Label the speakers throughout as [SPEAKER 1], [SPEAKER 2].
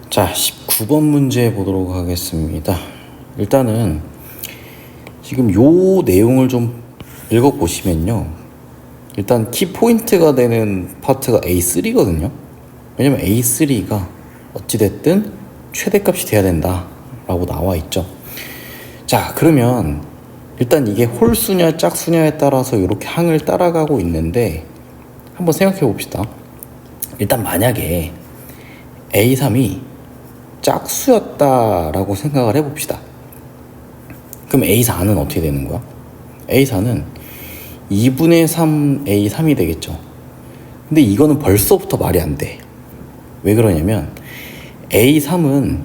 [SPEAKER 1] 자, 19번 문제 보도록 하겠습니다. 일단은 지금 요 내용을 좀 읽어보시면요. 일단 키포인트가 되는 파트가 A3거든요. 왜냐면 A3가 어찌됐든 최대값이 돼야 된다 라고 나와 있죠. 자, 그러면 일단 이게 홀수냐 짝수냐에 따라서 이렇게 항을 따라가고 있는데 한번 생각해 봅시다. 일단 만약에 A3이 짝수였다라고 생각을 해봅시다. 그럼 A4는 어떻게 되는 거야? A4는 2분의 3 A3이 되겠죠. 근데 이거는 벌써부터 말이 안 돼. 왜 그러냐면 A3은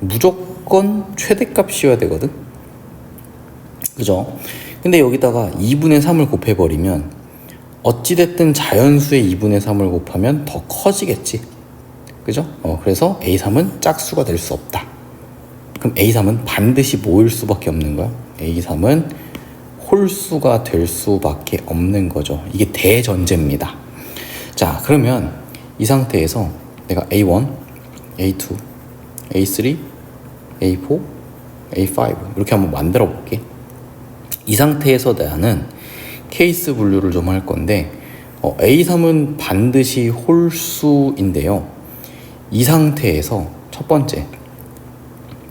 [SPEAKER 1] 무조건 최대값이어야 되거든. 그죠? 근데 여기다가 2분의 3을 곱해버리면 어찌됐든 자연수의 2분의 3을 곱하면 더 커지겠지. 그죠? 그래서 A3은 짝수가 될 수 없다. 그럼 A3은 반드시 뭐일 수밖에 없는 거야? A3은 홀수가 될 수밖에 없는 거죠. 이게 대전제입니다. 자, 그러면 이 상태에서 내가 A1, A2, A3, A4, A5 이렇게 한번 만들어 볼게. 이 상태에서 나는 케이스 분류를 좀 할 건데 A3은 반드시 홀수인데요. 이 상태에서 첫 번째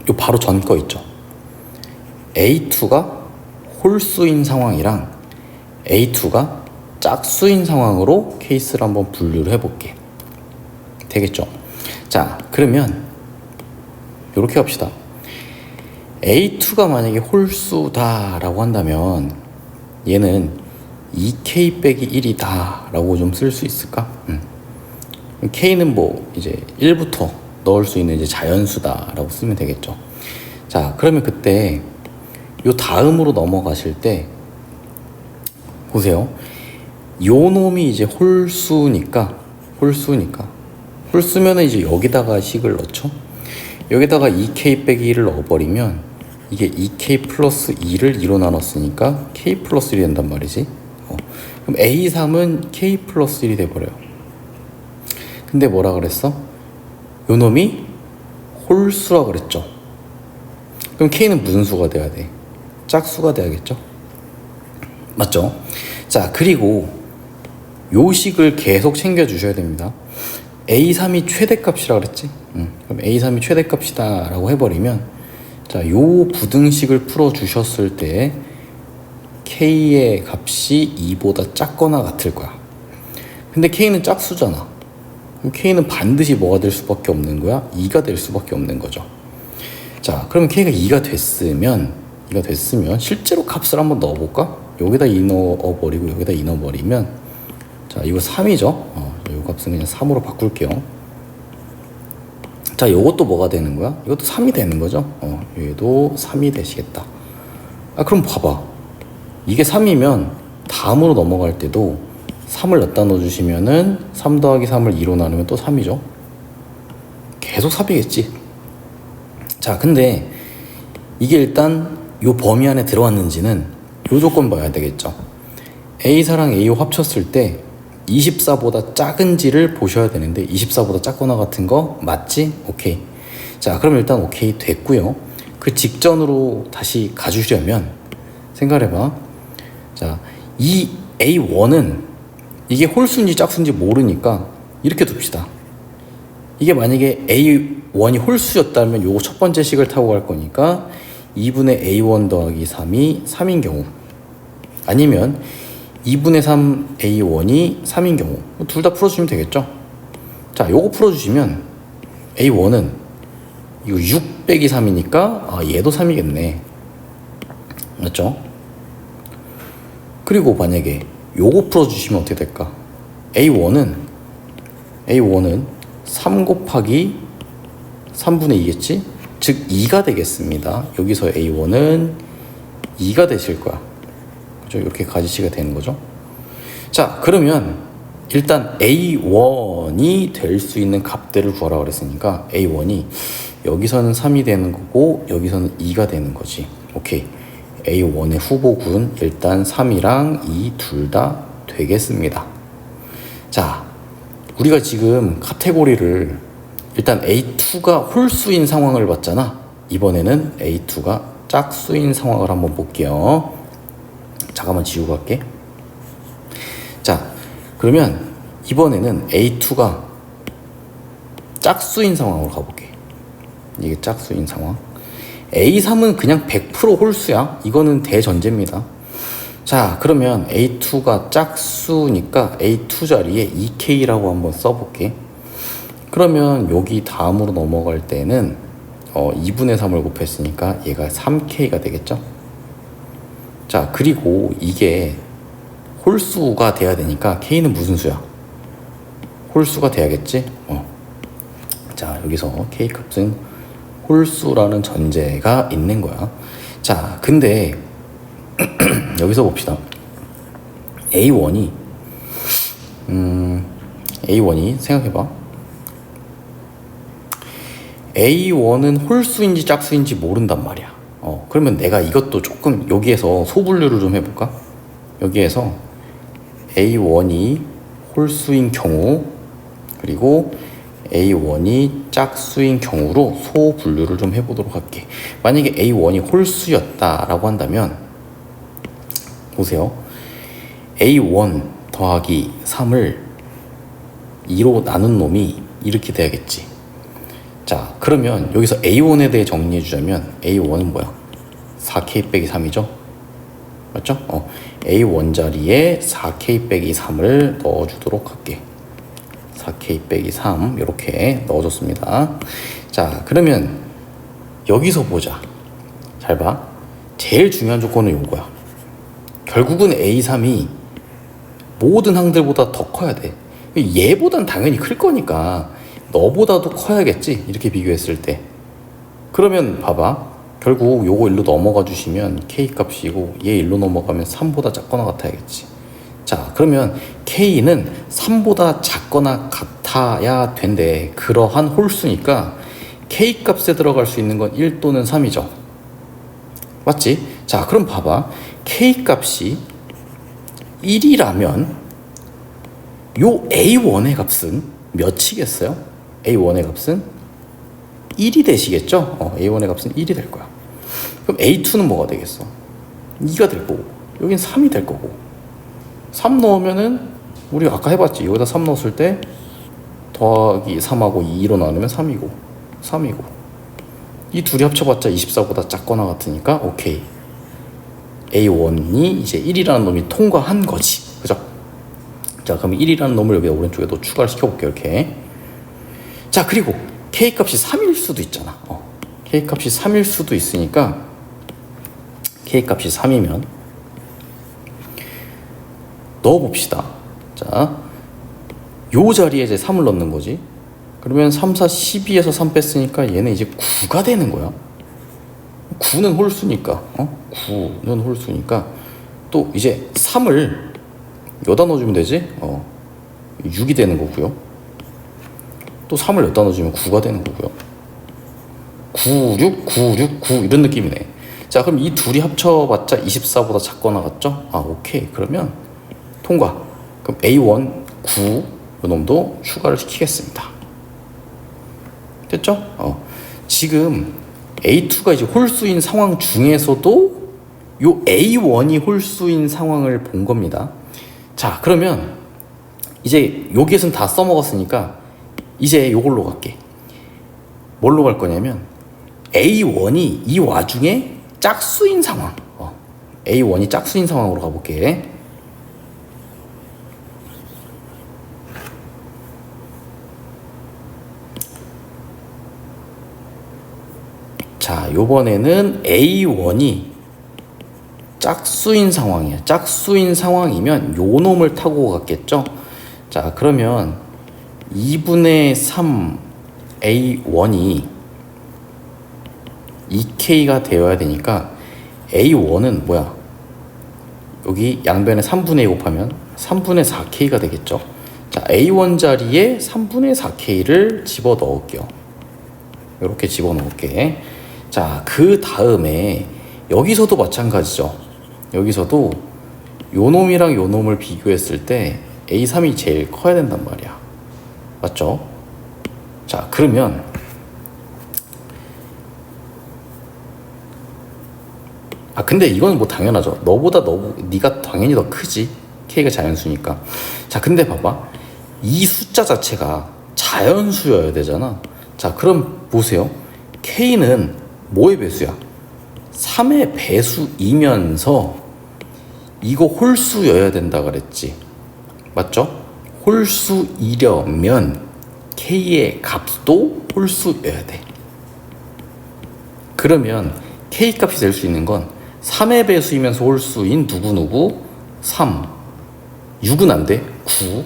[SPEAKER 1] 요 바로 전 거 있죠. A2가 홀수인 상황이랑 A2가 짝수인 상황으로 케이스를 한번 분류를 해볼게. 되겠죠? 자, 그러면 이렇게 합시다. A2가 만약에 홀수다 라고 한다면 얘는 2K 빼기 1이다 라고 좀 쓸 수 있을까? K는 뭐 이제 1부터 넣을 수 있는 이제 자연수다 라고 쓰면 되겠죠. 자, 그러면 그때 요 다음으로 넘어가실 때 보세요. 요 놈이 이제 홀수면은 이제 여기다가 식을 넣죠. 여기다가 2K 빼기 1을 넣어버리면 이게 2K 플러스 2를 2로 나눴으니까 K 플러스 1이 된단 말이지. 그럼 A3은 K 플러스 1이 돼버려요. 근데 뭐라 그랬어? 요 놈이 홀수라 그랬죠. 그럼 K는 무슨 수가 돼야 돼? 짝수가 돼야겠죠? 맞죠? 자, 그리고 요 식을 계속 챙겨 주셔야 됩니다. A3이 최대값이라 그랬지? 그럼 A3이 최대값이다 라고 해버리면 자, 요 부등식을 풀어 주셨을 때 K의 값이 2보다 작거나 같을 거야. 근데 K는 짝수잖아. 그럼 K는 반드시 뭐가 될 수밖에 없는 거야? 2가 될 수밖에 없는 거죠. 자, 그러면 K가 2가 됐으면 실제로 값을 한번 넣어볼까? 여기다 2 넣어버리고 여기다 2 넣어버리면 자, 이거 3이죠? 이 값은 그냥 3으로 바꿀게요. 자, 요것도 뭐가 되는 거야? 이것도 3이 되는 거죠? 얘도 3이 되시겠다. 그럼 봐봐. 이게 3이면 다음으로 넘어갈 때도 3을 넣다 넣어주시면은 3 더하기 3을 2로 나누면 또 3이죠. 계속 3이겠지. 자, 근데 이게 일단 요 범위 안에 들어왔는지는 요 조건 봐야 되겠죠. A4랑 A5 합쳤을 때 24보다 작은지를 보셔야 되는데 24보다 작거나 같은 거 맞지? 오케이. 자, 그럼 일단 오케이 됐고요. 그 직전으로 다시 가주려면 생각해봐. 자, 이 A1은 이게 홀수인지 짝수인지 모르니까 이렇게 둡시다. 이게 만약에 A1이 홀수였다면 요거 첫 번째 식을 타고 갈 거니까 2분의 A1 더하기 3이 3인 경우, 아니면 2분의 3 A1이 3인 경우, 둘 다 풀어주시면 되겠죠. 자, 요거 풀어주시면 A1은 이거 6 빼기 3이니까 얘도 3이겠네. 맞죠? 그리고 만약에 요거 풀어주시면 어떻게 될까? A1은 3 곱하기 3분의 2겠지? 즉 2가 되겠습니다. 여기서 A1은 2가 되실 거야. 그죠? 이렇게 가지시가 되는 거죠. 자, 그러면 일단 A1이 될 수 있는 값들을 구하라 그랬으니까 A1이 여기서는 3이 되는 거고 여기서는 2가 되는 거지. 오케이. A1의 후보군 일단 3이랑 2 둘 다 되겠습니다. 자, 우리가 지금 카테고리를 일단 A2가 홀수인 상황을 봤잖아. 이번에는 A2가 짝수인 상황을 한번 볼게요. 잠깐만 지우고 갈게. 자, 그러면 이번에는 A2가 짝수인 상황으로 가볼게. 이게 짝수인 상황. A3은 그냥 100% 홀수야. 이거는 대전제입니다. 자, 그러면 A2가 짝수니까 A2 자리에 2K라고 한번 써볼게. 그러면 여기 다음으로 넘어갈 때는 2분의 3을 곱했으니까 얘가 3K가 되겠죠. 자, 그리고 이게 홀수가 돼야 되니까 K는 무슨 수야? 홀수가 돼야겠지? 자, 여기서 K 값은 홀수라는 전제가 있는 거야. 자, 근데 여기서 봅시다. A1이 생각해봐. A1은 홀수인지 짝수인지 모른단 말이야. 그러면 내가 이것도 조금 여기에서 소분류를 좀 해볼까? 여기에서 A1이 홀수인 경우 그리고 A1이 짝수인 경우로 소분류를 좀 해보도록 할게. 만약에 A1이 홀수였다라고 한다면 보세요. A1 더하기 3을 2로 나눈 놈이 이렇게 돼야겠지. 자, 그러면 여기서 A1에 대해 정리해 주자면 A1은 뭐야? 4K 빼기 3이죠? 맞죠? A1 자리에 4K 빼기 3을 넣어주도록 할게. 4K 빼기 3 이렇게 넣어줬습니다. 자, 그러면 여기서 보자. 잘 봐. 제일 중요한 조건은 이거야. 결국은 A3이 모든 항들보다 더 커야 돼. 얘보단 당연히 클 거니까 너보다도 커야겠지. 이렇게 비교했을 때. 그러면 봐봐. 결국 요거 일로 넘어가 주시면 K 값이고 얘 일로 넘어가면 3보다 작거나 같아야겠지. 자, 그러면 K는 3보다 작거나 같아야 된대. 그러한 홀수니까 K 값에 들어갈 수 있는 건 1 또는 3이죠. 맞지? 자, 그럼 봐봐. K 값이 1이라면 요 A1의 값은 몇이겠어요? A1의 값은 1이 되시겠죠? A1의 값은 1이 될 거야. 그럼 A2는 뭐가 되겠어? 2가 될 거고 여긴 3이 될 거고 3 넣으면은 우리 아까 해봤지. 여기다 3 넣었을 때 더하기 3하고 2로 나누면 3이고 3이고 이 둘이 합쳐봤자 24보다 작거나 같으니까 오케이. A1이 이제 1이라는 놈이 통과한 거지. 그죠? 자, 그럼 1이라는 놈을 여기 오른쪽에도 추가를 시켜볼게요. 이렇게. 자, 그리고 K 값이 3일 수도 있잖아. K 값이 3일 수도 있으니까 K 값이 3이면 넣어봅시다. 자, 요 자리에 이제 3을 넣는 거지. 그러면 3, 4, 12에서 3 뺐으니까 얘는 이제 9가 되는 거야. 9는 홀수니까 9는 홀수니까 또 이제 3을 여기다 넣어주면 되지. 6이 되는 거고요. 또 3을 여기다 넣어주면 9가 되는 거고요. 9, 6, 9, 6, 9 이런 느낌이네. 자, 그럼 이 둘이 합쳐봤자 24보다 작거나 같죠? 오케이. 그러면 통과. 그럼 A1 9 요 놈도 추가를 시키겠습니다. 됐죠? 지금 A2가 이제 홀수인 상황 중에서도 요 A1이 홀수인 상황을 본 겁니다. 자, 그러면 이제 여기에선 다 써먹었으니까 이제 요걸로 갈게. 뭘로 갈 거냐면 A1이 이 와중에 짝수인 상황. A1이 짝수인 상황으로 가볼게. 자, 요번에는 A1이 짝수인 상황이야. 짝수인 상황이면 요 놈을 타고 갔겠죠? 자, 그러면 2분의 3 A1이 2K가 되어야 되니까 A1은 뭐야? 여기 양변에 3분의 2 곱하면 3분의 4K가 되겠죠? 자, A1 자리에 3분의 4K를 집어 넣을게요. 이렇게 집어 넣을게. 자, 그 다음에 여기서도 마찬가지죠. 여기서도 요 놈이랑 요 놈을 비교했을 때 A3이 제일 커야 된단 말이야. 맞죠? 자, 그러면 근데 이건 뭐 당연하죠. 네가 당연히 더 크지. K가 자연수니까. 자, 근데 봐봐. 이 숫자 자체가 자연수여야 되잖아. 자, 그럼 보세요. K는 뭐의 배수야? 3의 배수이면서 이거 홀수여야 된다 그랬지. 맞죠? 홀수이려면 K의 값도 홀수여야 돼. 그러면 K 값이 될 수 있는 건 3의 배수이면서 홀수인 누구누구 3, 6은 안 돼. 9,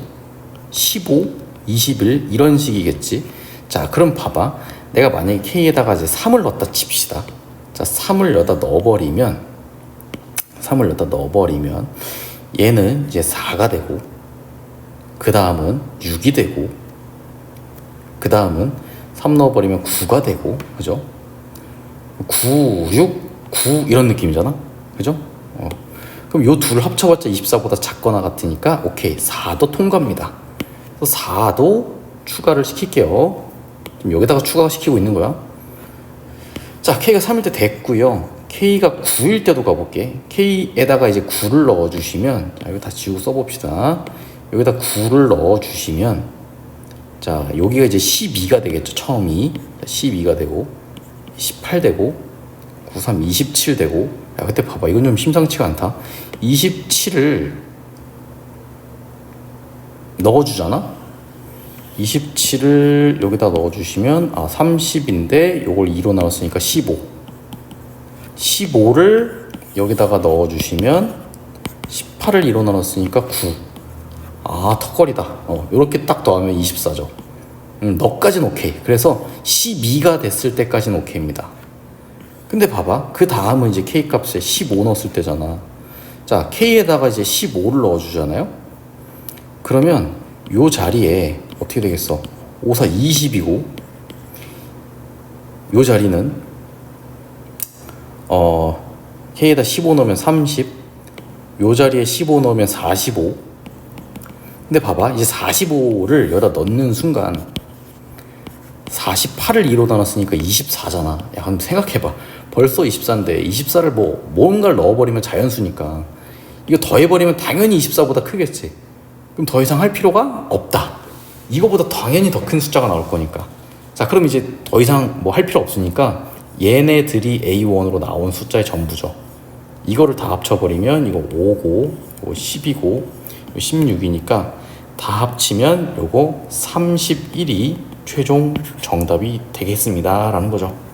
[SPEAKER 1] 15, 21 이런 식이겠지. 자, 그럼 봐봐. 내가 만약에 K에다가 이제 3을 넣었다 칩시다. 자, 3을 여기다 넣어버리면 얘는 이제 4가 되고, 그 다음은 6이 되고, 그 다음은 3 넣어버리면 9가 되고, 그죠? 9, 6, 9 이런 느낌이잖아. 그죠? 그럼 요 둘 합쳐봤자 24보다 작거나 같으니까 오케이, 4도 통과입니다. 그래서 4도 추가를 시킬게요. 지금 여기다가 추가시키고 있는 거야. 자, K가 3일 때 됐고요. K가 9일 때도 가볼게. K에다가 이제 9를 넣어주시면, 자, 이거 다 지우고 써봅시다. 여기다 9를 넣어주시면, 자, 여기가 이제 12가 되겠죠. 처음이 12가 되고, 18 되고, 93, 27 되고. 야, 그때 봐봐. 이건 좀 심상치가 않다. 27을 넣어주잖아. 27을 여기다 넣어주시면 30인데 요걸 2로 나눴으니까 15. 15를 여기다가 넣어주시면 18을 2로 나눴으니까 9. 턱걸이다. 요렇게 딱 더하면 24죠. 너까지는 오케이. 그래서 12가 됐을 때까지는 오케이입니다. 근데 봐봐. 그 다음은 이제 K 값에 15 넣었을 때잖아. 자, K에다가 이제 15를 넣어주잖아요. 그러면 요 자리에 어떻게 되겠어? 5, 4, 20이고, 요 자리는 K에다 15 넣으면 30, 요 자리에 15 넣으면 45. 근데 봐봐, 이제 45를 여기다 넣는 순간 48을 2로 나눴으니까 24잖아. 야, 한번 생각해봐. 벌써 24인데 24를 뭔가를 넣어버리면 자연수니까 이거 더해버리면 당연히 24보다 크겠지. 그럼 더 이상 할 필요가 없다. 이거보다 당연히 더 큰 숫자가 나올 거니까. 자, 그럼 이제 더 이상 뭐 할 필요 없으니까 얘네들이 A1으로 나온 숫자의 전부죠. 이거를 다 합쳐버리면 이거 5고, 이거 10이고, 16이니까 다 합치면 요거 31이 최종 정답이 되겠습니다. 라는 거죠.